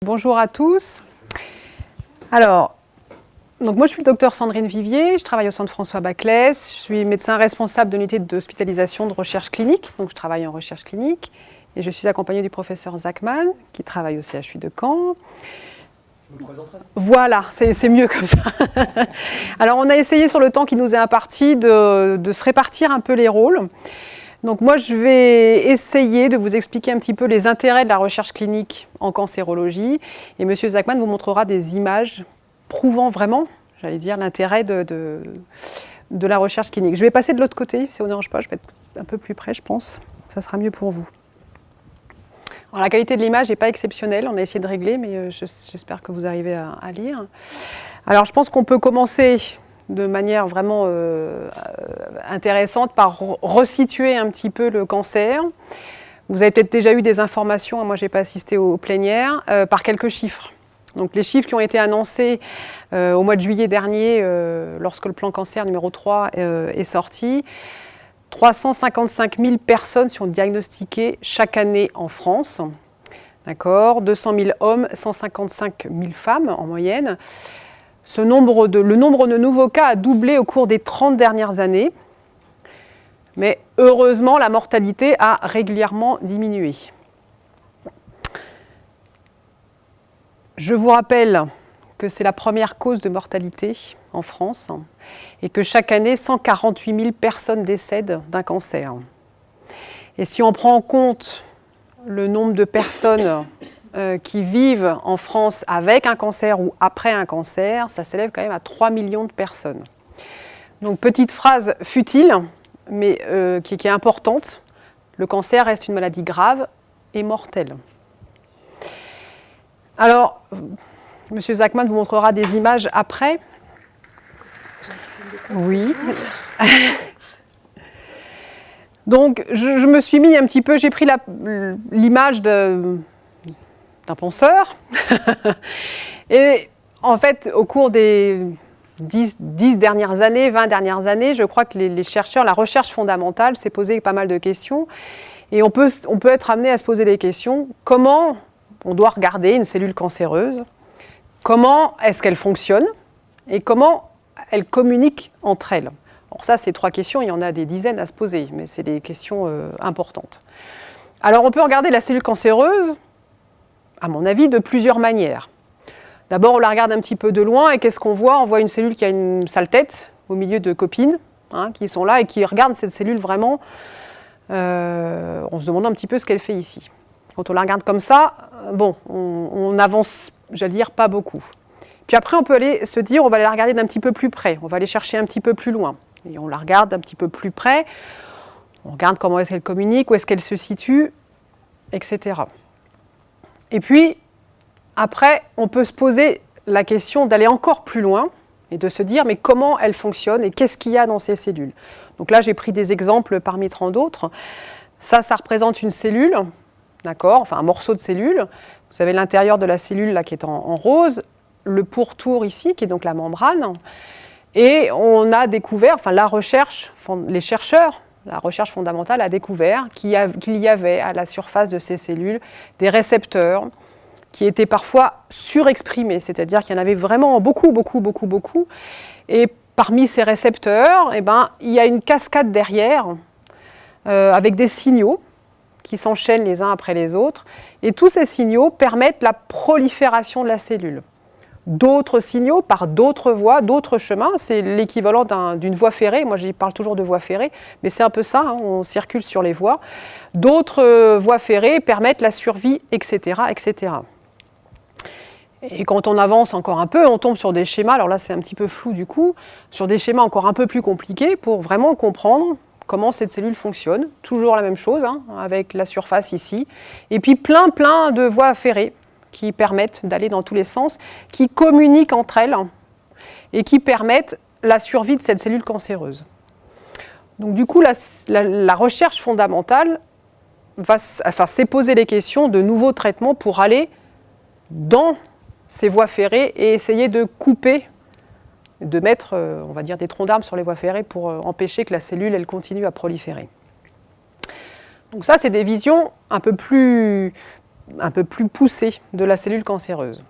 Bonjour à tous. Alors, moi je suis le docteur Sandrine Vivier, je travaille au centre François Baclès, je suis médecin responsable de l'unité d'hospitalisation de recherche clinique, donc je travaille en recherche clinique, et je suis accompagnée du professeur Zachman, qui travaille au CHU de Caen. Je me présenterai. Voilà, c'est mieux comme ça. Alors on a essayé sur le temps qui nous est imparti de se répartir un peu les rôles. Donc moi, je vais essayer de vous expliquer un petit peu les intérêts de la recherche clinique en cancérologie. Et M. Zachman vous montrera des images prouvant vraiment, j'allais dire, l'intérêt de la recherche clinique. Je vais passer de l'autre côté, si ça ne vous dérange pas, je vais être un peu plus près, je pense. Ça sera mieux pour vous. Alors, la qualité de l'image n'est pas exceptionnelle, on a essayé de régler, mais j'espère que vous arrivez à lire. Alors, je pense qu'on peut commencer de manière vraiment intéressante par resituer un petit peu le cancer. Vous avez peut-être déjà eu des informations, moi je n'ai pas assisté aux plénières, par quelques chiffres. Donc les chiffres qui ont été annoncés au mois de juillet dernier, lorsque le plan cancer numéro 3 est sorti, 355 000 personnes sont diagnostiquées chaque année en France. D'accord, 200 000 hommes, 155 000 femmes en moyenne. Le nombre de nouveaux cas a doublé au cours des 30 dernières années. Mais heureusement, la mortalité a régulièrement diminué. Je vous rappelle que c'est la première cause de mortalité en France et que chaque année, 148 000 personnes décèdent d'un cancer. Et si on prend en compte le nombre de personnes qui vivent en France avec un cancer ou après un cancer, ça s'élève quand même à 3 millions de personnes. Donc petite phrase futile, mais qui est importante, le cancer reste une maladie grave et mortelle. Alors, M. Zachman vous montrera des images après. Oui. Donc, je me suis mis un petit peu, j'ai pris l'image d'un penseur. Et en fait, au cours des 10 dernières années, 20 dernières années, je crois que les chercheurs, la recherche fondamentale s'est posé pas mal de questions. Et on peut être amené à se poser des questions. Comment on doit regarder une cellule cancéreuse? Comment est-ce qu'elle fonctionne? Et comment elle communique entre elles? Alors ça, c'est 3 questions, il y en a des dizaines à se poser, mais c'est des questions importantes. Alors on peut regarder la cellule cancéreuse, à mon avis, de plusieurs manières. D'abord, on la regarde un petit peu de loin, et qu'est-ce qu'on voit? On voit une cellule qui a une sale tête, au milieu de copines, qui sont là, et qui regardent cette cellule vraiment, en se demandant un petit peu ce qu'elle fait ici. Quand on la regarde comme ça, bon, on avance, j'allais dire, pas beaucoup. Puis après, on peut aller se dire, on va la regarder d'un petit peu plus près, on va aller chercher un petit peu plus loin. Et on la regarde d'un petit peu plus près, on regarde comment est-ce qu'elle communique, où est-ce qu'elle se situe, etc. Et puis, après, on peut se poser la question d'aller encore plus loin et de se dire, mais comment elle fonctionne et qu'est-ce qu'il y a dans ces cellules? Donc là, j'ai pris des exemples parmi tant d'autres. Ça représente une cellule, d'accord, enfin un morceau de cellule. Vous avez l'intérieur de la cellule là, qui est en rose, le pourtour ici, qui est donc la membrane. Et on a découvert, enfin les chercheurs, la recherche fondamentale a découvert qu'il y avait à la surface de ces cellules des récepteurs qui étaient parfois surexprimés, c'est-à-dire qu'il y en avait vraiment beaucoup. Et parmi ces récepteurs, il y a une cascade derrière avec des signaux qui s'enchaînent les uns après les autres. Et tous ces signaux permettent la prolifération de la cellule. D'autres signaux, par d'autres voies, d'autres chemins, c'est l'équivalent d'une voie ferrée. Moi, je parle toujours de voie ferrée, mais c'est un peu ça, on circule sur les voies. D'autres voies ferrées permettent la survie, etc., etc. Et quand on avance encore un peu, on tombe sur des schémas, alors là c'est un petit peu flou du coup, sur des schémas encore un peu plus compliqués pour vraiment comprendre comment cette cellule fonctionne. Toujours la même chose, avec la surface ici. Et puis plein de voies ferrées qui permettent d'aller dans tous les sens, qui communiquent entre elles et qui permettent la survie de cette cellule cancéreuse. Donc du coup, la recherche fondamentale s'est posé les questions de nouveaux traitements pour aller dans ces voies ferrées et essayer de couper, de mettre, on va dire, des troncs d'arbres sur les voies ferrées pour empêcher que la cellule elle continue à proliférer. Donc ça, c'est des visions un peu plus un peu plus poussée de la cellule cancéreuse.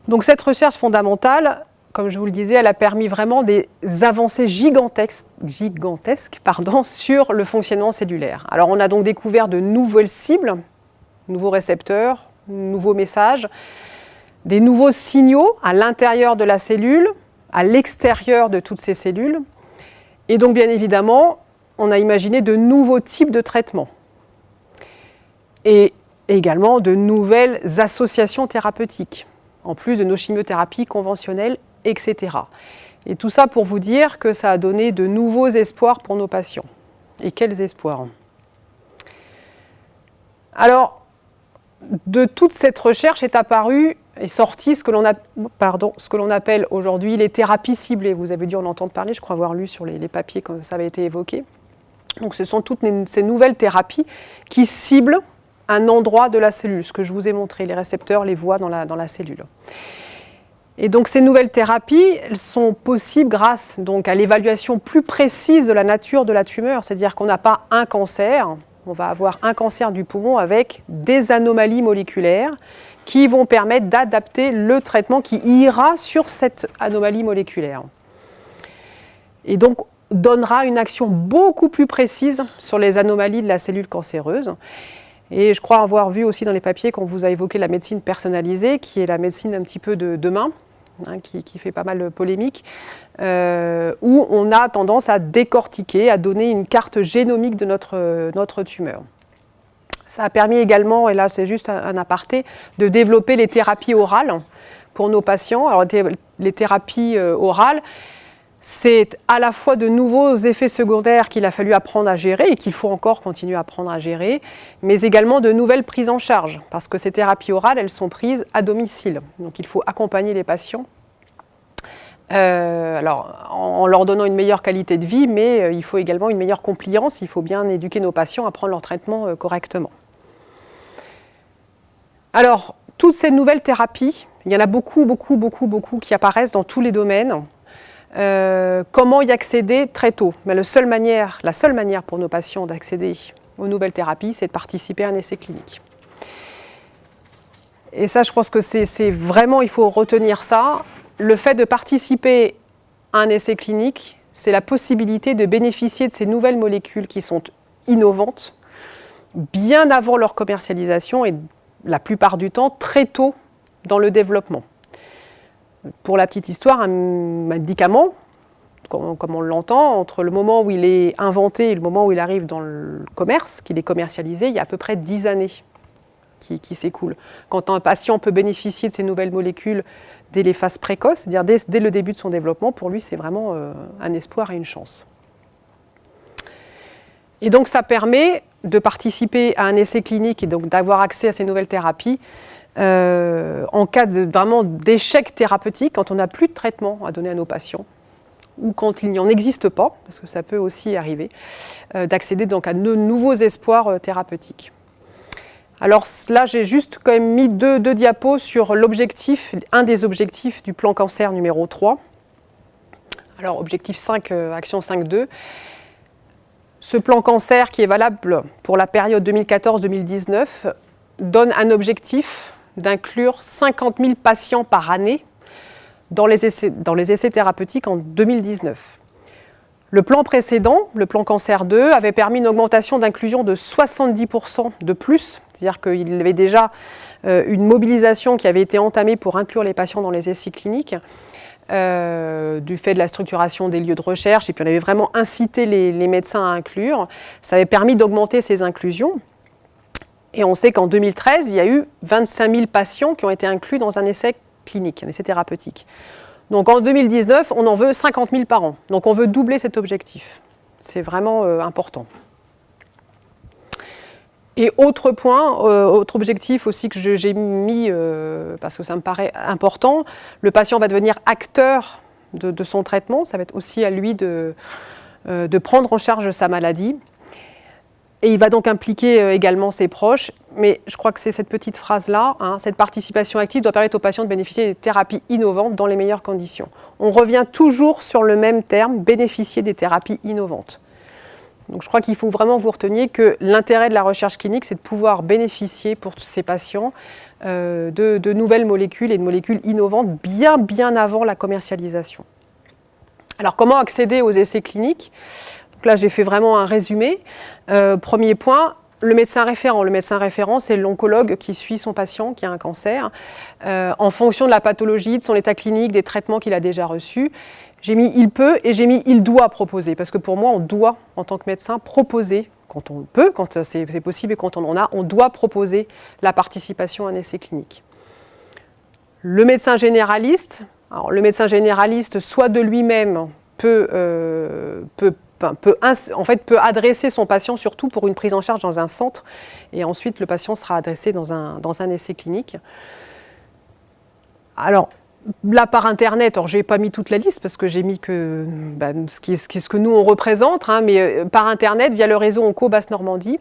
Donc cette recherche fondamentale, comme je vous le disais, elle a permis vraiment des avancées gigantesques sur le fonctionnement cellulaire. Alors on a donc découvert de nouvelles cibles, nouveaux récepteurs, nouveaux messages, des nouveaux signaux à l'intérieur de la cellule, à l'extérieur de toutes ces cellules. Et donc bien évidemment, on a imaginé de nouveaux types de traitements. Et également de nouvelles associations thérapeutiques, en plus de nos chimiothérapies conventionnelles, etc. Et tout ça pour vous dire que ça a donné de nouveaux espoirs pour nos patients. Et quels espoirs! Alors, de toute cette recherche est sorti ce que l'on appelle aujourd'hui les thérapies ciblées. Vous avez dû en entendre parler, je crois avoir lu sur les papiers quand ça avait été évoqué. Donc ce sont toutes ces nouvelles thérapies qui ciblent un endroit de la cellule, ce que je vous ai montré, les récepteurs, les voies dans la cellule. Et donc ces nouvelles thérapies, elles sont possibles grâce donc, à l'évaluation plus précise de la nature de la tumeur, c'est-à-dire qu'on n'a pas un cancer, on va avoir un cancer du poumon avec des anomalies moléculaires qui vont permettre d'adapter le traitement qui ira sur cette anomalie moléculaire. Et donc donnera une action beaucoup plus précise sur les anomalies de la cellule cancéreuse. Et je crois avoir vu aussi dans les papiers qu'on vous a évoqué la médecine personnalisée, qui est la médecine un petit peu de demain, qui fait pas mal de polémique, où on a tendance à décortiquer, à donner une carte génomique de notre tumeur. Ça a permis également, et là c'est juste un aparté, de développer les thérapies orales pour nos patients. Alors les thérapies orales, c'est à la fois de nouveaux effets secondaires qu'il a fallu apprendre à gérer et qu'il faut encore continuer à apprendre à gérer, mais également de nouvelles prises en charge, parce que ces thérapies orales, elles sont prises à domicile. Donc il faut accompagner les patients en leur donnant une meilleure qualité de vie, mais il faut également une meilleure compliance, il faut bien éduquer nos patients à prendre leur traitement correctement. Alors, toutes ces nouvelles thérapies, il y en a beaucoup qui apparaissent dans tous les domaines. Comment y accéder très tôt? Mais la seule manière pour nos patients d'accéder aux nouvelles thérapies, c'est de participer à un essai clinique. Et ça, je pense que c'est vraiment, il faut retenir ça. Le fait de participer à un essai clinique, c'est la possibilité de bénéficier de ces nouvelles molécules qui sont innovantes, bien avant leur commercialisation et la plupart du temps très tôt dans le développement. Pour la petite histoire, un médicament, comme on l'entend, entre le moment où il est inventé et le moment où il arrive dans le commerce, qu'il est commercialisé, il y a à peu près 10 années qui s'écoulent. Quand un patient peut bénéficier de ces nouvelles molécules dès les phases précoces, c'est-à-dire dès le début de son développement, pour lui, c'est vraiment un espoir et une chance. Et donc, ça permet de participer à un essai clinique et donc d'avoir accès à ces nouvelles thérapies en cas vraiment d'échec thérapeutique, quand on n'a plus de traitement à donner à nos patients, ou quand il n'y en existe pas, parce que ça peut aussi arriver, d'accéder donc à de nouveaux espoirs thérapeutiques. Alors là, j'ai juste quand même mis deux diapos sur l'objectif, un des objectifs du plan cancer numéro 3. Alors objectif 5, action 5.2. Ce plan cancer qui est valable pour la période 2014-2019 donne un objectif d'inclure 50 000 patients par année dans les essais thérapeutiques en 2019. Le plan précédent, le plan cancer 2, avait permis une augmentation d'inclusion de 70% de plus, c'est-à-dire qu'il y avait déjà une mobilisation qui avait été entamée pour inclure les patients dans les essais cliniques, du fait de la structuration des lieux de recherche, et puis on avait vraiment incité les médecins à inclure. Ça avait permis d'augmenter ces inclusions. Et on sait qu'en 2013, il y a eu 25 000 patients qui ont été inclus dans un essai clinique, un essai thérapeutique. Donc en 2019, on en veut 50 000 par an. Donc on veut doubler cet objectif. C'est vraiment important. Et autre point, autre objectif aussi que j'ai mis, parce que ça me paraît important, le patient va devenir acteur de son traitement. Ça va être aussi à lui de prendre en charge sa maladie. Et il va donc impliquer également ses proches. Mais je crois que c'est cette petite phrase-là, cette participation active doit permettre aux patients de bénéficier des thérapies innovantes dans les meilleures conditions. On revient toujours sur le même terme, bénéficier des thérapies innovantes. Donc je crois qu'il faut vraiment vous retenir que l'intérêt de la recherche clinique, c'est de pouvoir bénéficier pour ces patients de nouvelles molécules et de molécules innovantes bien avant la commercialisation. Alors comment accéder aux essais cliniques? Donc là j'ai fait vraiment un résumé. Premier point, le médecin référent. Le médecin référent, c'est l'oncologue qui suit son patient qui a un cancer en fonction de la pathologie, de son état clinique, des traitements qu'il a déjà reçus. J'ai mis « il peut » et j'ai mis « il doit proposer » parce que pour moi, on doit, en tant que médecin, proposer, quand on peut, quand c'est possible et quand on en a, on doit proposer la participation à un essai clinique. Le médecin généraliste, alors le médecin généraliste, soit de lui-même, peut adresser son patient surtout pour une prise en charge dans un centre et ensuite le patient sera adressé dans un essai clinique. Alors, là, par Internet, alors je n'ai pas mis toute la liste parce que j'ai mis que ce que nous on représente, mais par Internet, via le réseau Onco Basse-Normandie,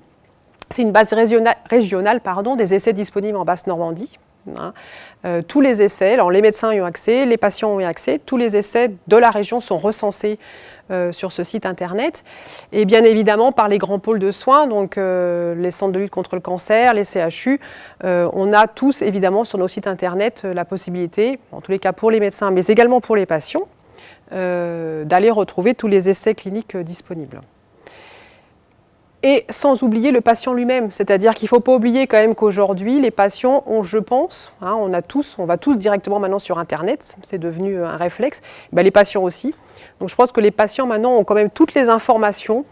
c'est une base régionale des essais disponibles en Basse-Normandie. Tous les essais, alors les médecins y ont accès, les patients ont y accès, tous les essais de la région sont recensés sur ce site internet et bien évidemment par les grands pôles de soins, donc les centres de lutte contre le cancer, les CHU, on a tous évidemment sur nos sites internet la possibilité, en tous les cas pour les médecins mais également pour les patients, d'aller retrouver tous les essais cliniques disponibles. Et sans oublier le patient lui-même, c'est-à-dire qu'il ne faut pas oublier quand même qu'aujourd'hui, les patients ont, je pense, on va tous directement maintenant sur Internet, c'est devenu un réflexe, les patients aussi. Donc je pense que les patients maintenant ont quand même toutes les informations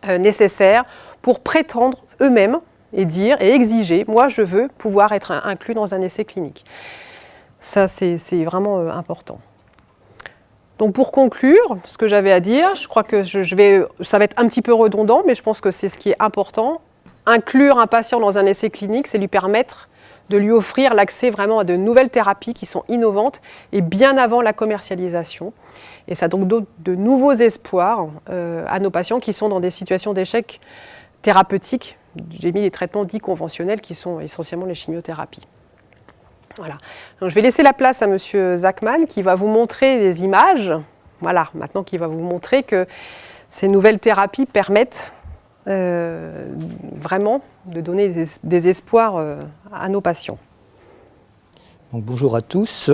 nécessaires pour prétendre eux-mêmes et dire et exiger, moi je veux pouvoir être inclus dans un essai clinique. Ça c'est vraiment important. Donc pour conclure, ce que j'avais à dire, je crois que ça va être un petit peu redondant, mais je pense que c'est ce qui est important. Inclure un patient dans un essai clinique, c'est lui permettre de lui offrir l'accès vraiment à de nouvelles thérapies qui sont innovantes et bien avant la commercialisation. Et ça donne de nouveaux espoirs à nos patients qui sont dans des situations d'échec thérapeutiques. J'ai mis des traitements dits conventionnels qui sont essentiellement les chimiothérapies. Voilà. Donc, je vais laisser la place à M. Zachman qui va vous montrer des images. Voilà, maintenant qui va vous montrer que ces nouvelles thérapies permettent vraiment de donner des espoirs à nos patients. Donc, bonjour à tous.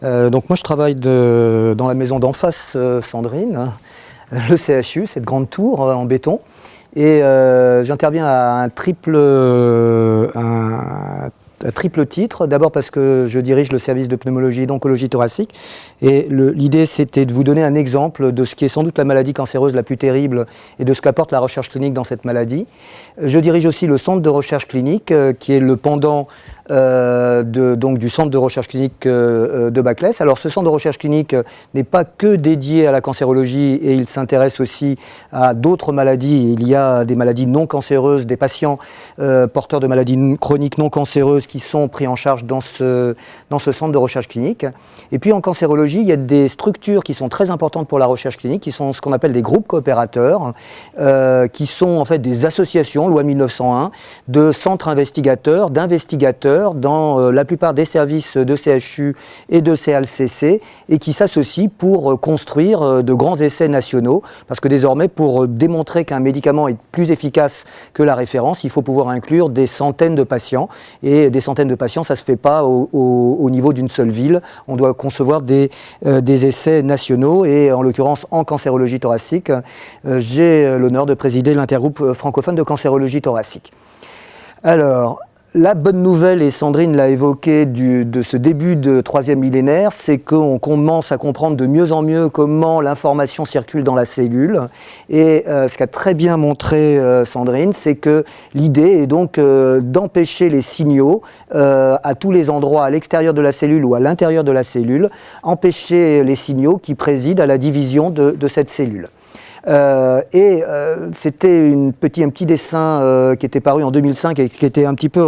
Donc moi je travaille dans la maison d'en face, Sandrine, le CHU, cette grande tour en béton. Et j'interviens à un triple titre, d'abord parce que je dirige le service de pneumologie et d'oncologie thoracique et l'idée c'était de vous donner un exemple de ce qui est sans doute la maladie cancéreuse la plus terrible et de ce qu'apporte la recherche clinique dans cette maladie. Je dirige aussi le centre de recherche clinique qui est le pendant donc du centre de recherche clinique de Baclès. Alors ce centre de recherche clinique n'est pas que dédié à la cancérologie et il s'intéresse aussi à d'autres maladies. Il y a des maladies non cancéreuses, des patients porteurs de maladies chroniques non cancéreuses qui sont pris en charge dans ce centre de recherche clinique. Et puis en cancérologie, il y a des structures qui sont très importantes pour la recherche clinique, qui sont ce qu'on appelle des groupes coopérateurs, qui sont en fait des associations, loi 1901, de centres investigateurs, d'investigateurs dans la plupart des services de CHU et de CLCC et qui s'associent pour construire de grands essais nationaux parce que désormais pour démontrer qu'un médicament est plus efficace que la référence, il faut pouvoir inclure des centaines de patients et des centaines de patients, ça ne se fait pas au niveau d'une seule ville. On doit concevoir des essais nationaux et en l'occurrence en cancérologie thoracique, j'ai l'honneur de présider l'intergroupe francophone de cancérologie thoracique. Alors, la bonne nouvelle, et Sandrine l'a évoqué de ce début de troisième millénaire, c'est qu'on commence à comprendre de mieux en mieux comment l'information circule dans la cellule. Et ce qu'a très bien montré Sandrine, c'est que l'idée est donc d'empêcher les signaux à tous les endroits, à l'extérieur de la cellule ou à l'intérieur de la cellule, empêcher les signaux qui président à la division de cette cellule. C'était un petit dessin qui était paru en 2005 et qui était un petit peu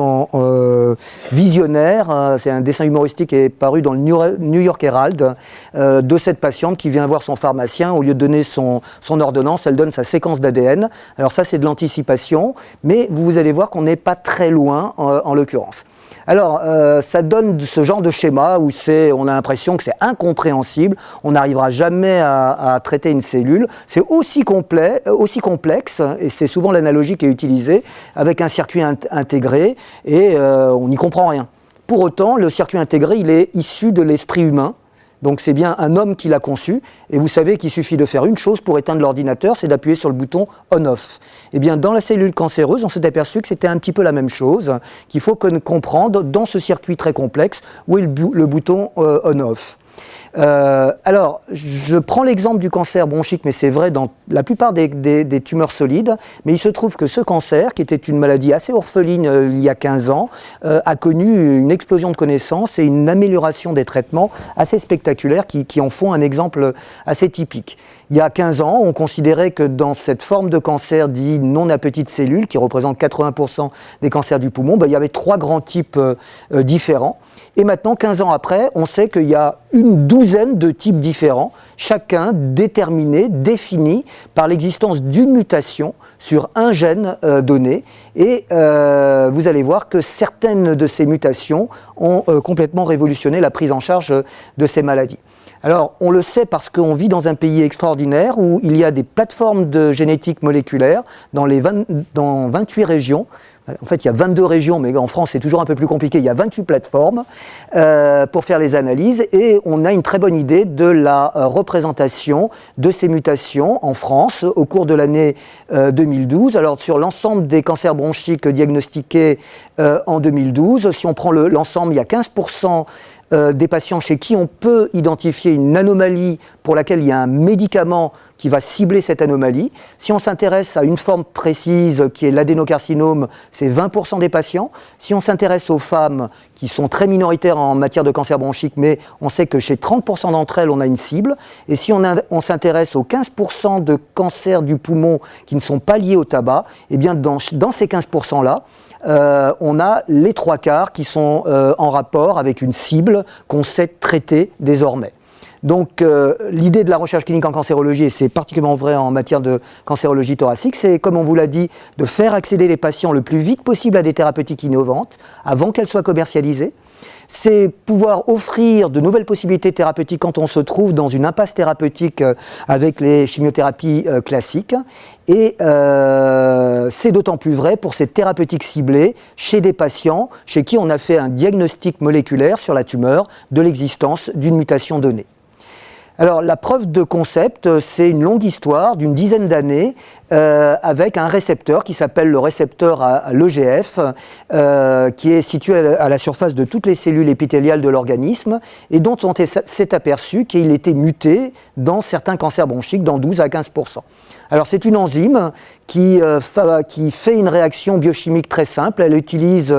visionnaire. C'est un dessin humoristique qui est paru dans le New York Herald de cette patiente qui vient voir son pharmacien. Au lieu de donner son ordonnance, elle donne sa séquence d'ADN. Alors ça, c'est de l'anticipation, mais vous allez voir qu'on n'est pas très loin en l'occurrence. Alors, ça donne ce genre de schéma où on a l'impression que c'est incompréhensible, on n'arrivera jamais à traiter une cellule. C'est aussi complexe, et c'est souvent l'analogie qui est utilisée, avec un circuit intégré, et on n'y comprend rien. Pour autant, le circuit intégré, il est issu de l'esprit humain. Donc c'est bien un homme qui l'a conçu, et vous savez qu'il suffit de faire une chose pour éteindre l'ordinateur, c'est d'appuyer sur le bouton on-off. Eh bien dans la cellule cancéreuse, on s'est aperçu que c'était un petit peu la même chose, qu'il faut comprendre dans ce circuit très complexe où est le bouton on-off. Alors, je prends l'exemple du cancer bronchique, mais c'est vrai dans la plupart des tumeurs solides, mais il se trouve que ce cancer, qui était une maladie assez orpheline il y a 15 ans, a connu une explosion de connaissances et une amélioration des traitements assez spectaculaires qui en font un exemple assez typique. Il y a 15 ans, on considérait que dans cette forme de cancer dit non à petites cellules, qui représente 80% des cancers du poumon, il y avait 3 grands types différents. Et maintenant, 15 ans après, on sait qu'il y a une douzaine de types différents, chacun déterminé, défini par l'existence d'une mutation sur un gène donné. Et vous allez voir que certaines de ces mutations ont complètement révolutionné la prise en charge de ces maladies. Alors, on le sait parce qu'on vit dans un pays extraordinaire où il y a des plateformes de génétique moléculaire dans 28 régions. En fait, il y a 22 régions, mais en France, c'est toujours un peu plus compliqué. Il y a 28 plateformes pour faire les analyses et on a une très bonne idée de la représentation de ces mutations en France au cours de l'année 2012. Alors, sur l'ensemble des cancers bronchiques diagnostiqués en 2012, si on prend l'ensemble, il y a 15% des patients chez qui on peut identifier une anomalie pour laquelle il y a un médicament qui va cibler cette anomalie. Si on s'intéresse à une forme précise qui est l'adénocarcinome, c'est 20% des patients. Si on s'intéresse aux femmes qui sont très minoritaires en matière de cancer bronchique, mais on sait que chez 30% d'entre elles, on a une cible. Et si on s'intéresse aux 15% de cancers du poumon qui ne sont pas liés au tabac, eh bien dans ces 15%-là, on a les 3/4 qui sont en rapport avec une cible qu'on sait traiter désormais. Donc l'idée de la recherche clinique en cancérologie, et c'est particulièrement vrai en matière de cancérologie thoracique, c'est, comme on vous l'a dit, de faire accéder les patients le plus vite possible à des thérapeutiques innovantes avant qu'elles soient commercialisées. C'est pouvoir offrir de nouvelles possibilités thérapeutiques quand on se trouve dans une impasse thérapeutique avec les chimiothérapies classiques. Et c'est d'autant plus vrai pour ces thérapeutiques ciblées chez des patients chez qui on a fait un diagnostic moléculaire sur la tumeur de l'existence d'une mutation donnée. Alors la preuve de concept, c'est une longue histoire d'une dizaine d'années avec un récepteur qui s'appelle le récepteur à l'EGF, qui est situé à la surface de toutes les cellules épithéliales de l'organisme et dont on s'est aperçu qu'il était muté dans certains cancers bronchiques, dans 12 à 15%. Alors c'est une enzyme qui fait une réaction biochimique très simple. Elle utilise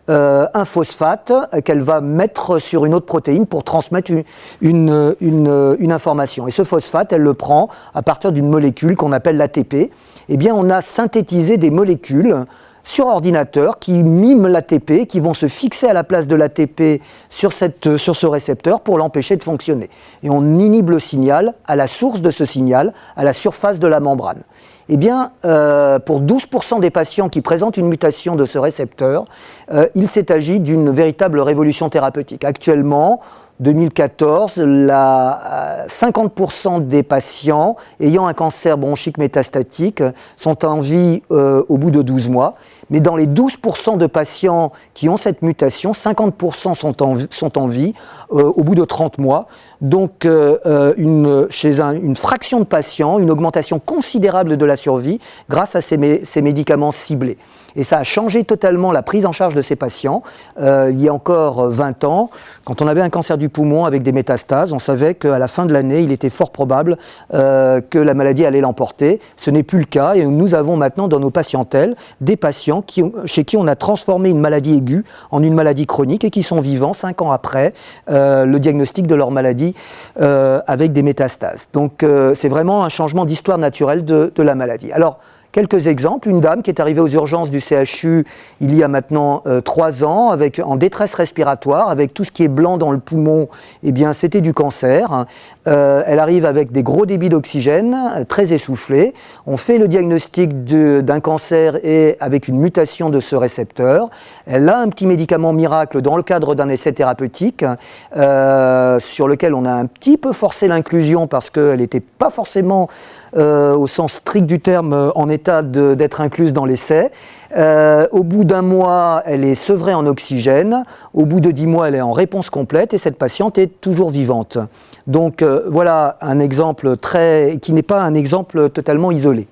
un phosphate qu'elle va mettre sur une autre protéine pour transmettre une information. Et ce phosphate, elle le prend à partir d'une molécule qu'on appelle l'ATP. Eh bien, on a synthétisé des molécules sur ordinateur qui miment l'ATP, qui vont se fixer à la place de l'ATP sur ce récepteur pour l'empêcher de fonctionner. Et on inhibe le signal à la source de ce signal, à la surface de la membrane. Eh bien, pour 12% des patients qui présentent une mutation de ce récepteur, il s'est agi d'une véritable révolution thérapeutique. Actuellement, 2014, 50% des patients ayant un cancer bronchique métastatique sont en vie au bout de 12 mois. Mais dans les 12% de patients qui ont cette mutation, 50% sont en vie au bout de 30 mois. Donc, chez une fraction de patients, une augmentation considérable de la survie grâce à ces médicaments ciblés. Et ça a changé totalement la prise en charge de ces patients. Il y a encore 20 ans, quand on avait un cancer du poumon avec des métastases, on savait qu'à la fin de l'année, il était fort probable que la maladie allait l'emporter. Ce n'est plus le cas et nous avons maintenant dans nos patientèles des patients chez qui on a transformé une maladie aiguë en une maladie chronique et qui sont vivants 5 ans après le diagnostic de leur maladie avec des métastases. Donc c'est vraiment un changement d'histoire naturelle de la maladie. Alors, Quelques exemples, une dame qui est arrivée aux urgences du CHU il y a maintenant 3 ans, en détresse respiratoire, avec tout ce qui est blanc dans le poumon, eh bien c'était du cancer. Elle arrive avec des gros débits d'oxygène, très essoufflés. On fait le diagnostic d'un cancer et avec une mutation de ce récepteur. Elle a un petit médicament miracle dans le cadre d'un essai thérapeutique sur lequel on a un petit peu forcé l'inclusion parce qu'elle n'était pas forcément au sens strict du terme en état d'être incluse dans l'essai. Au bout d'1 mois, elle est sevrée en oxygène. Au bout de 10 mois, elle est en réponse complète et cette patiente est toujours vivante. Donc voilà un exemple qui n'est pas un exemple totalement isolé.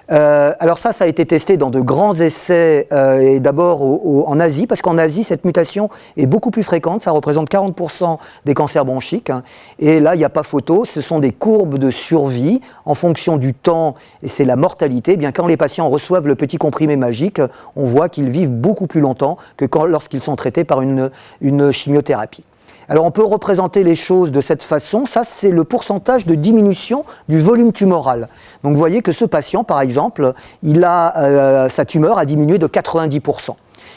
Alors ça a été testé dans de grands essais et d'abord en Asie, parce qu'en Asie, cette mutation est beaucoup plus fréquente, ça représente 40% des cancers bronchiques, hein, et là, il n'y a pas photo, ce sont des courbes de survie en fonction du temps, et c'est la mortalité. Eh bien, quand les patients reçoivent le petit comprimé magique, on voit qu'ils vivent beaucoup plus longtemps que lorsqu'ils sont traités par une chimiothérapie. Alors on peut représenter les choses de cette façon, ça c'est le pourcentage de diminution du volume tumoral. Donc vous voyez que ce patient par exemple, sa tumeur a diminué de 90%.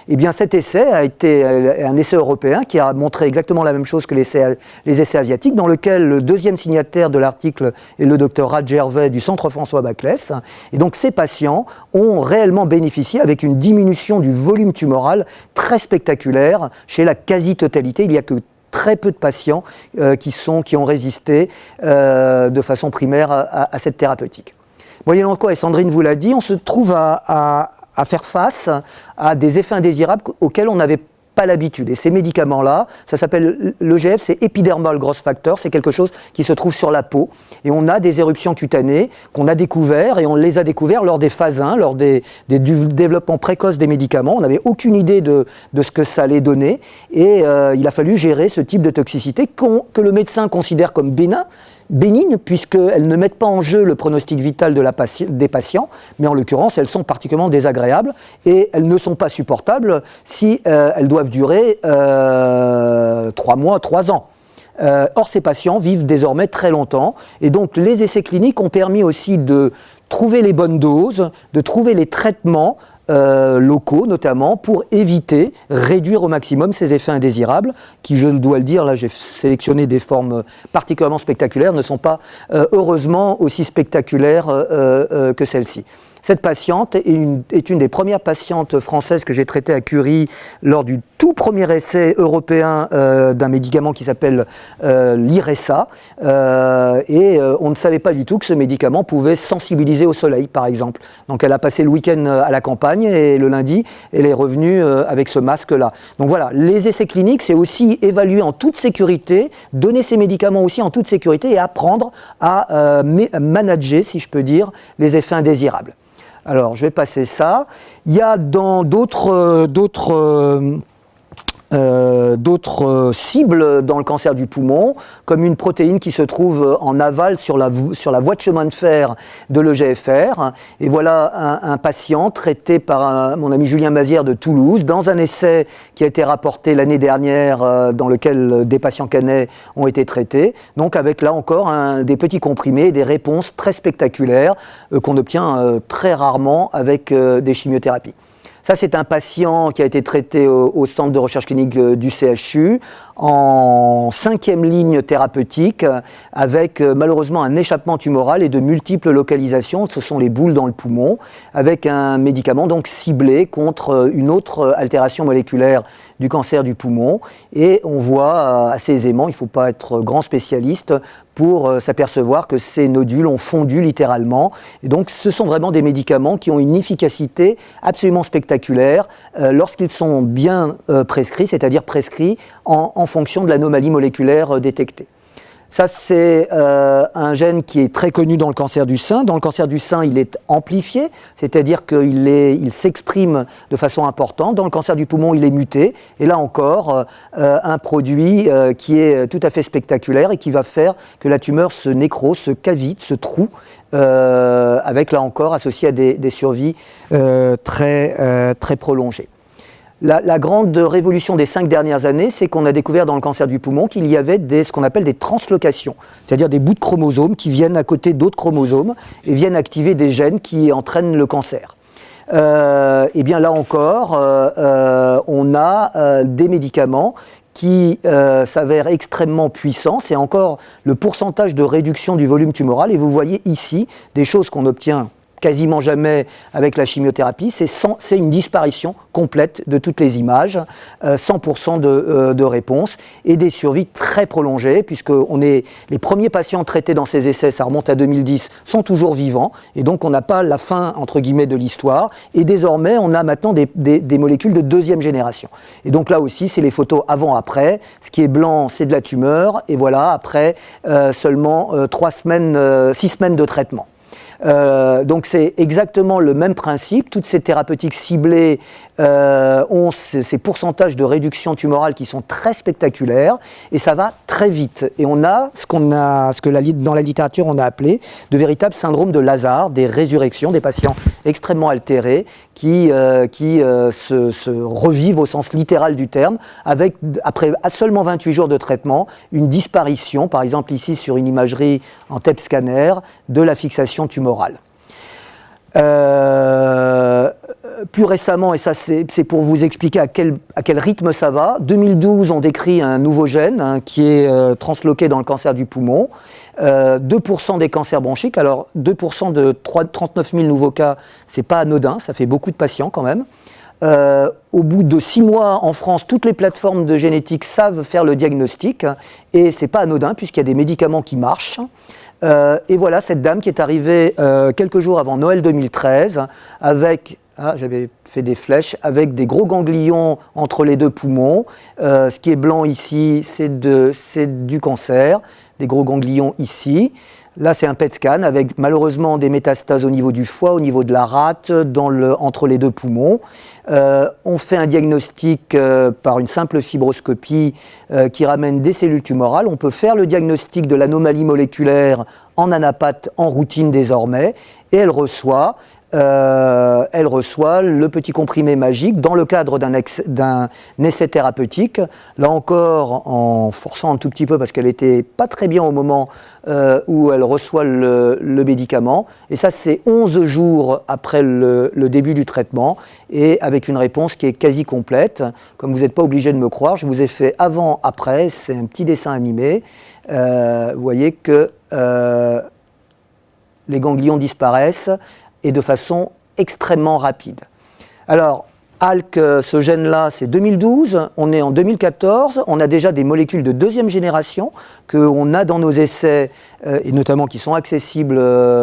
Eh bien cet essai a été un essai européen qui a montré exactement la même chose que les essais asiatiques, dans lequel le deuxième signataire de l'article est le docteur Raj Gervais du Centre François Baclès. Et donc ces patients ont réellement bénéficié avec une diminution du volume tumoral très spectaculaire chez la quasi-totalité. Il n'y a que très peu de patients qui ont résisté de façon primaire à cette thérapeutique. Moyennant quoi, et Sandrine vous l'a dit, on se trouve à faire face à des effets indésirables auxquels on n'avait pas l'habitude. Et ces médicaments-là, ça s'appelle l'EGF, c'est Epidermal Growth Factor, c'est quelque chose qui se trouve sur la peau. Et on a des éruptions cutanées qu'on a découvertes, et on les a découvertes lors des phases 1, lors du développement précoce des médicaments. On n'avait aucune idée de ce que ça allait donner. Et il a fallu gérer ce type de toxicité que le médecin considère comme bénignes, puisqu'elles ne mettent pas en jeu le pronostic vital des patients, mais en l'occurrence, elles sont particulièrement désagréables et elles ne sont pas supportables si elles doivent durer 3 mois, 3 ans. Or, ces patients vivent désormais très longtemps et donc les essais cliniques ont permis aussi de trouver les bonnes doses, de trouver les traitements locaux notamment pour réduire au maximum ces effets indésirables qui, je dois le dire, là j'ai sélectionné des formes particulièrement spectaculaires, ne sont pas heureusement aussi spectaculaires que celle-ci. Cette patiente est une des premières patientes françaises que j'ai traitées à Curie lors du tout premier essai européen d'un médicament qui s'appelle l'Iressa. On ne savait pas du tout que ce médicament pouvait sensibiliser au soleil, par exemple. Donc elle a passé le week-end à la campagne et le lundi, elle est revenue avec ce masque-là. Donc voilà, les essais cliniques, c'est aussi évaluer en toute sécurité, donner ces médicaments aussi en toute sécurité et apprendre à manager, si je peux dire, les effets indésirables. Alors, je vais passer ça. Il y a dans d'autres cibles dans le cancer du poumon, comme une protéine qui se trouve en aval sur la voie de chemin de fer de l'EGFR. Et voilà un patient traité par mon ami Julien Mazière de Toulouse, dans un essai qui a été rapporté l'année dernière, dans lequel des patients canets ont été traités. Donc avec là encore des petits comprimés, des réponses très spectaculaires qu'on obtient très rarement avec des chimiothérapies. Ça, c'est un patient qui a été traité au centre de recherche clinique du CHU en 5e ligne thérapeutique avec malheureusement un échappement tumoral et de multiples localisations, ce sont les boules dans le poumon, avec un médicament donc ciblé contre une autre altération moléculaire du cancer du poumon. Et on voit assez aisément, il ne faut pas être grand spécialiste pour s'apercevoir que ces nodules ont fondu littéralement. Et donc ce sont vraiment des médicaments qui ont une efficacité absolument spectaculaire lorsqu'ils sont bien prescrits, c'est-à-dire prescrits en fonction de l'anomalie moléculaire détectée. Ça, c'est un gène qui est très connu dans le cancer du sein. Dans le cancer du sein, il est amplifié, c'est-à-dire qu'il s'exprime de façon importante. Dans le cancer du poumon, il est muté. Et là encore, un produit qui est tout à fait spectaculaire et qui va faire que la tumeur se nécrose, se cavite, se troue, avec là encore associé à des survies très prolongées. La grande révolution des 5 dernières années, c'est qu'on a découvert dans le cancer du poumon qu'il y avait ce qu'on appelle des translocations, c'est-à-dire des bouts de chromosomes qui viennent à côté d'autres chromosomes et viennent activer des gènes qui entraînent le cancer. Et bien là encore, on a des médicaments qui s'avèrent extrêmement puissants. C'est encore le pourcentage de réduction du volume tumoral. Et vous voyez ici des choses qu'on obtient quasiment jamais avec la chimiothérapie, c'est une disparition complète de toutes les images, 100% de réponse et des survies très prolongées, puisque les premiers patients traités dans ces essais, ça remonte à 2010, sont toujours vivants, et donc on n'a pas la fin, entre guillemets, de l'histoire, et désormais on a maintenant des molécules de deuxième génération. Et donc là aussi, c'est les photos avant-après, ce qui est blanc, c'est de la tumeur, et voilà, après seulement 6 semaines de traitement. Donc c'est exactement le même principe. Toutes ces thérapeutiques ciblées ont ces pourcentages de réduction tumorale qui sont très spectaculaires et ça va très vite. Et on a ce que dans la littérature on a appelé de véritables syndromes de Lazare, des résurrections, des patients extrêmement altérés qui se revivent au sens littéral du terme, avec après seulement 28 jours de traitement, une disparition, par exemple ici sur une imagerie en TEP scanner, de la fixation tumorale. Plus récemment, et ça c'est pour vous expliquer à quel rythme ça va, 2012 on décrit un nouveau gène qui est transloqué dans le cancer du poumon, 2% des cancers bronchiques, alors 2% de 39 000 nouveaux cas, c'est pas anodin, ça fait beaucoup de patients quand même. Au bout de 6 mois en France, toutes les plateformes de génétique savent faire le diagnostic et c'est pas anodin puisqu'il y a des médicaments qui marchent. Et voilà cette dame qui est arrivée quelques jours avant Noël 2013 avec, j'avais fait des flèches, avec des gros ganglions entre les deux poumons. Ce qui est blanc ici, c'est du cancer, des gros ganglions ici. Là, c'est un PET scan avec malheureusement des métastases au niveau du foie, au niveau de la rate, entre les deux poumons. On fait un diagnostic par une simple fibroscopie qui ramène des cellules tumorales. On peut faire le diagnostic de l'anomalie moléculaire en anapathe en routine désormais et elle reçoit le petit comprimé magique dans le cadre d'un essai thérapeutique, là encore en forçant un tout petit peu parce qu'elle n'était pas très bien au moment où elle reçoit le médicament. Et ça, c'est 11 jours après le début du traitement et avec une réponse qui est quasi complète. Comme vous n'êtes pas obligé de me croire, je vous ai fait avant-après, c'est un petit dessin animé. Vous voyez que les ganglions disparaissent et de façon extrêmement rapide. Alors, ALK, ce gène-là, c'est 2012, on est en 2014, on a déjà des molécules de deuxième génération qu'on a dans nos essais, et notamment qui sont accessibles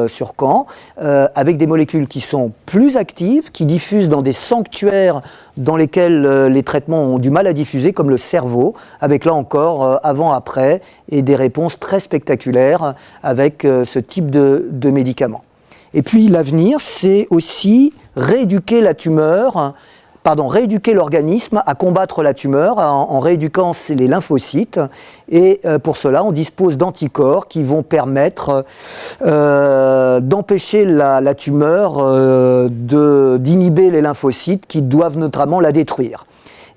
sur Caen, avec des molécules qui sont plus actives, qui diffusent dans des sanctuaires dans lesquels les traitements ont du mal à diffuser, comme le cerveau, avec là encore avant-après, et des réponses très spectaculaires avec ce type de médicaments. Et puis l'avenir, c'est aussi rééduquer l'organisme à combattre la tumeur en rééduquant les lymphocytes. Et pour cela, on dispose d'anticorps qui vont permettre d'empêcher la tumeur d'inhiber les lymphocytes qui doivent notamment la détruire.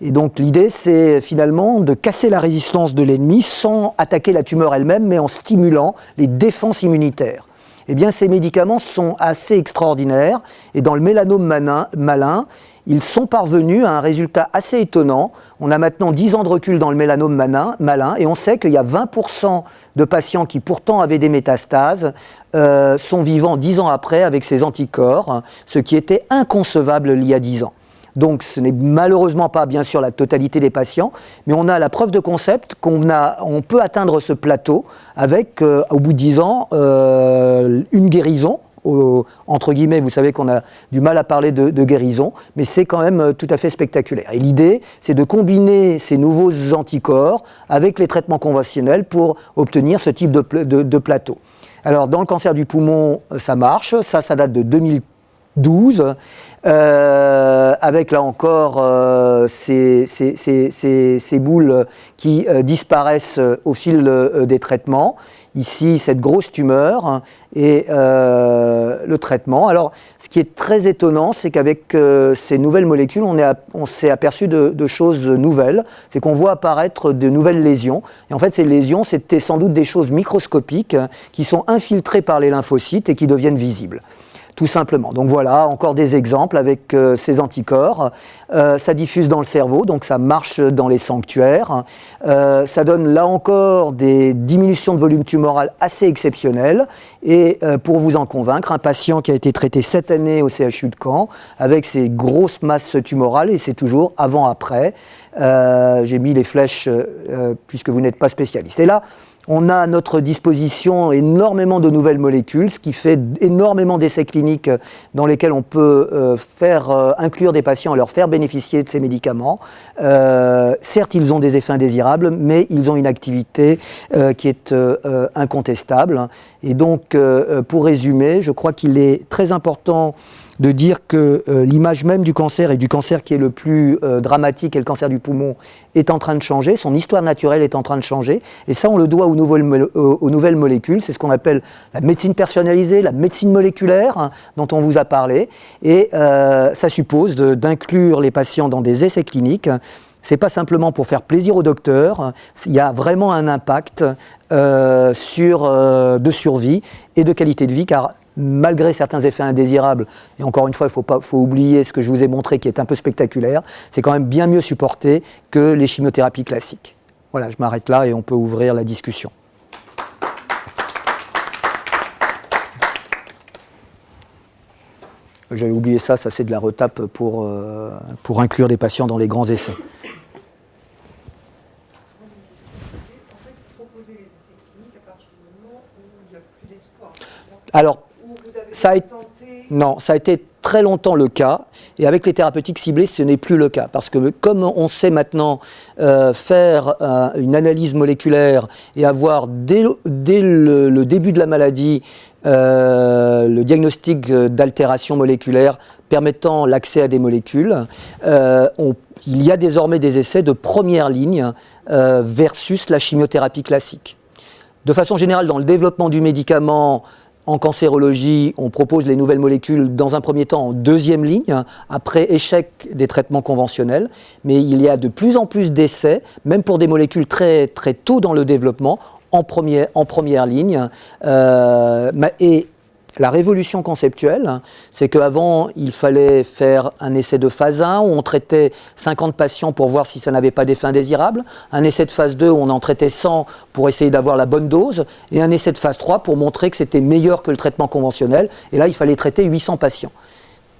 Et donc l'idée, c'est finalement de casser la résistance de l'ennemi sans attaquer la tumeur elle-même, mais en stimulant les défenses immunitaires. Eh bien, ces médicaments sont assez extraordinaires et dans le mélanome malin, ils sont parvenus à un résultat assez étonnant. On a maintenant 10 ans de recul dans le mélanome malin et on sait qu'il y a 20% de patients qui pourtant avaient des métastases sont vivants 10 ans après avec ces anticorps, ce qui était inconcevable il y a 10 ans. Donc ce n'est malheureusement pas bien sûr la totalité des patients, mais on a la preuve de concept on peut atteindre ce plateau avec, au bout de 10 ans, une guérison, entre guillemets, vous savez qu'on a du mal à parler de guérison, mais c'est quand même tout à fait spectaculaire. Et l'idée, c'est de combiner ces nouveaux anticorps avec les traitements conventionnels pour obtenir ce type de plateau. Alors dans le cancer du poumon, ça marche, ça date de 2012, avec là encore ces boules qui disparaissent au fil des traitements. Ici, cette grosse tumeur, et le traitement. Alors, ce qui est très étonnant, c'est qu'avec ces nouvelles molécules, on s'est aperçu de choses nouvelles. C'est qu'on voit apparaître de nouvelles lésions. Et en fait, ces lésions, c'était sans doute des choses microscopiques qui sont infiltrées par les lymphocytes et qui deviennent visibles. Tout simplement. Donc voilà, encore des exemples avec ces anticorps. Ça diffuse dans le cerveau, donc ça marche dans les sanctuaires. Ça donne là encore des diminutions de volume tumoral assez exceptionnelles. Et pour vous en convaincre, un patient qui a été traité cette année au CHU de Caen avec ces grosses masses tumorales, et c'est toujours avant-après. J'ai mis les flèches puisque vous n'êtes pas spécialiste. Et là, on a à notre disposition énormément de nouvelles molécules, ce qui fait énormément d'essais cliniques dans lesquels on peut faire inclure des patients et leur faire bénéficier de ces médicaments. Certes, ils ont des effets indésirables, mais ils ont une activité qui est incontestable. Et donc, pour résumer, je crois qu'il est très important de dire que l'image même du cancer, et du cancer qui est le plus dramatique, et le cancer du poumon, est en train de changer, son histoire naturelle est en train de changer, et ça on le doit aux nouvelles molécules, c'est ce qu'on appelle la médecine personnalisée, la médecine moléculaire, hein, dont on vous a parlé, et ça suppose d'inclure les patients dans des essais cliniques. C'est pas simplement pour faire plaisir au docteur, il y a vraiment un impact de survie et de qualité de vie, car malgré certains effets indésirables, et encore une fois, il faut oublier ce que je vous ai montré qui est un peu spectaculaire, c'est quand même bien mieux supporté que les chimiothérapies classiques. Voilà, je m'arrête là et on peut ouvrir la discussion. J'avais oublié ça c'est de la retape pour inclure des patients dans les grands essais. Alors, ça a été très longtemps le cas, et avec les thérapeutiques ciblées, ce n'est plus le cas. Parce que comme on sait maintenant faire une analyse moléculaire et avoir dès le début de la maladie le diagnostic d'altération moléculaire permettant l'accès à des molécules, il y a désormais des essais de première ligne versus la chimiothérapie classique. De façon générale, dans le développement du médicament, en cancérologie, on propose les nouvelles molécules dans un premier temps en deuxième ligne, après échec des traitements conventionnels. Mais il y a de plus en plus d'essais, même pour des molécules très, très tôt dans le développement, en première ligne. Et la révolution conceptuelle, c'est qu'avant, il fallait faire un essai de phase 1 où on traitait 50 patients pour voir si ça n'avait pas d'effet indésirable, un essai de phase 2 où on en traitait 100 pour essayer d'avoir la bonne dose, et un essai de phase 3 pour montrer que c'était meilleur que le traitement conventionnel, et là, il fallait traiter 800 patients.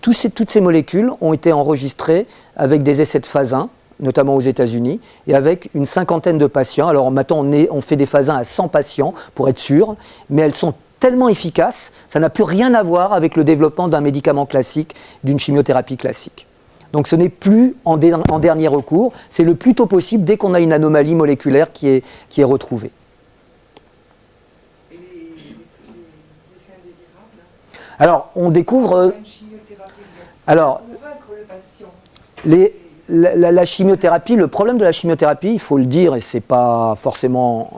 Toutes ces molécules ont été enregistrées avec des essais de phase 1, notamment aux États-Unis, et avec une cinquantaine de patients. Alors maintenant, on fait des phases 1 à 100 patients pour être sûr, mais elles sont tellement efficace, ça n'a plus rien à voir avec le développement d'un médicament classique, d'une chimiothérapie classique. Donc ce n'est plus en dernier recours, c'est le plus tôt possible dès qu'on a une anomalie moléculaire qui est retrouvée. Et les effets indésirables ? Alors, on découvre... Une chimiothérapie, alors, convaincre le patient. La chimiothérapie, le problème de la chimiothérapie, il faut le dire, et ce n'est pas forcément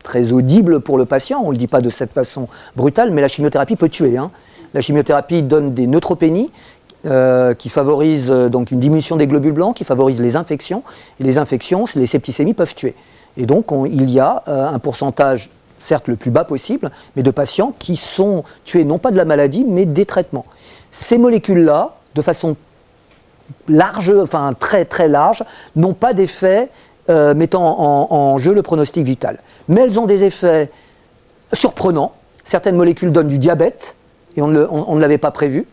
très audible pour le patient, on ne le dit pas de cette façon brutale, mais la chimiothérapie peut tuer. Hein. La chimiothérapie donne des neutropénies qui favorisent donc une diminution des globules blancs, qui favorisent les infections, et les infections, les septicémies peuvent tuer. Et donc il y a un pourcentage, certes le plus bas possible, mais de patients qui sont tués non pas de la maladie, mais des traitements. Ces molécules-là, de façon large, enfin très très large, n'ont pas d'effet mettant en jeu le pronostic vital. Mais elles ont des effets surprenants. Certaines molécules donnent du diabète, et on ne l'avait pas prévu.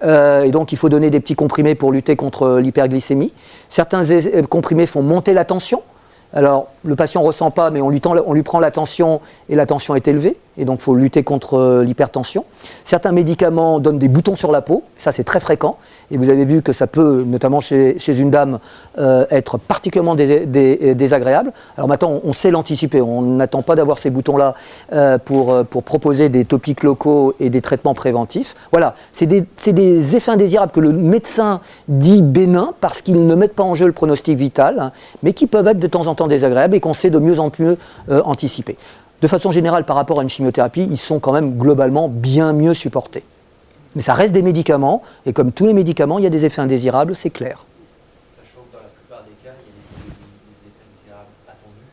Et donc il faut donner des petits comprimés pour lutter contre l'hyperglycémie. Certains comprimés font monter la tension. Alors le patient ne ressent pas, mais on lui prend la tension, et la tension est élevée. Et donc il faut lutter contre l'hypertension. Certains médicaments donnent des boutons sur la peau, ça c'est très fréquent. Et vous avez vu que ça peut, notamment chez une dame, être particulièrement désagréable. Alors maintenant, on sait l'anticiper. On n'attend pas d'avoir ces boutons-là pour proposer des topiques locaux et des traitements préventifs. Voilà, c'est des effets indésirables que le médecin dit bénins parce qu'ils ne mettent pas en jeu le pronostic vital, mais qui peuvent être de temps en temps désagréables et qu'on sait de mieux en mieux anticiper. de façon générale, par rapport à une chimiothérapie, ils sont quand même globalement bien mieux supportés. Mais ça reste des médicaments, et comme tous les médicaments, il y a des effets indésirables, c'est clair. Sachant que dans la plupart des cas, il y a des effets indésirables attendus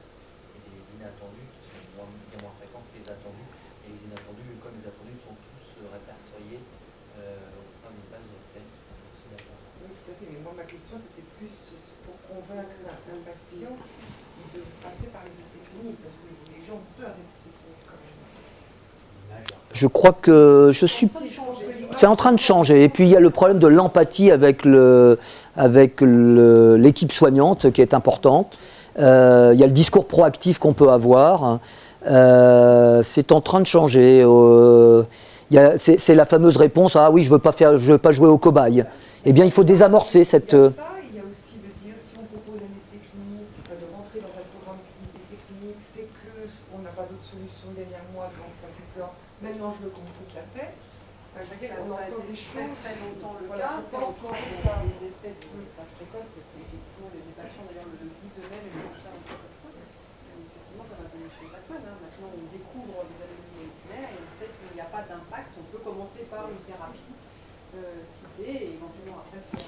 et des inattendus qui sont bien moins fréquents que les attendus. Et les inattendus, comme les attendus, sont tous répertoriés au sein des bases européennes. Oui, tout à fait. Mais moi, ma question, c'était plus pour convaincre un patient de passer par les essais cliniques, parce que les gens ont peur des essais cliniques quand même. Je crois que je suis... C'est en train de changer. Et puis il y a le problème de l'empathie avec l'équipe soignante qui est importante. Il y a le discours proactif qu'on peut avoir. C'est en train de changer. C'est la fameuse réponse « Ah oui, je veux pas jouer au cobaye ». Eh bien, il faut désamorcer cette... Il y a ça, il y a aussi de dire si on propose un essai clinique, de rentrer dans un programme d'essai clinique, c'est qu'on n'a pas d'autre solution derrière moi, donc ça fait peur. Maintenant, je veux qu'on me foute la paix. Je veux dire, on entend des choses. Très longtemps le Voilà, cas. je Je pense pense que que ça. les effets de phase précoce, c'est effectivement les patients d'ailleurs le disent eux-mêmes et tout ça un peu comme ça. Effectivement, comme a dit M. Bachmann, maintenant on découvre des anomalies moléculaires et on sait qu'il n'y a pas d'impact. On peut commencer par une thérapie ciblée et éventuellement après faire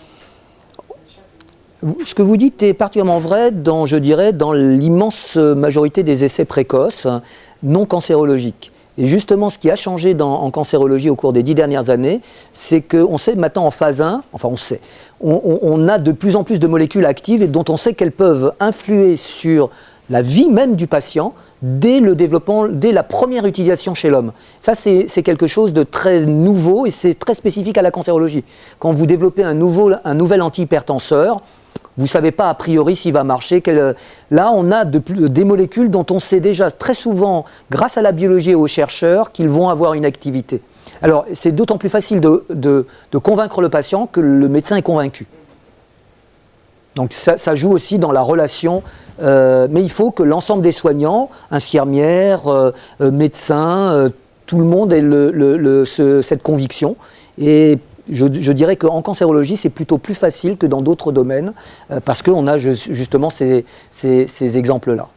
Ce que vous dites est particulièrement vrai dans, je dirais, dans l'immense majorité des essais précoces non cancérologiques. Et justement, ce qui a changé en cancérologie au cours des 10 dernières années, c'est qu'on sait maintenant en phase 1, enfin on a de plus en plus de molécules actives et dont on sait qu'elles peuvent influer sur la vie même du patient dès le développement, dès la première utilisation chez l'homme. Ça, c'est quelque chose de très nouveau et c'est très spécifique à la cancérologie. Quand vous développez un nouvel antihypertenseur, vous ne savez pas a priori s'il va marcher. Là, on a des molécules dont on sait déjà très souvent, grâce à la biologie et aux chercheurs, qu'ils vont avoir une activité. Alors, c'est d'autant plus facile de convaincre le patient que le médecin est convaincu. Donc ça joue aussi dans la relation, mais il faut que l'ensemble des soignants, infirmières, médecins, tout le monde ait cette conviction. Et je dirais qu'en cancérologie, c'est plutôt plus facile que dans d'autres domaines, parce qu'on a justement ces exemples-là.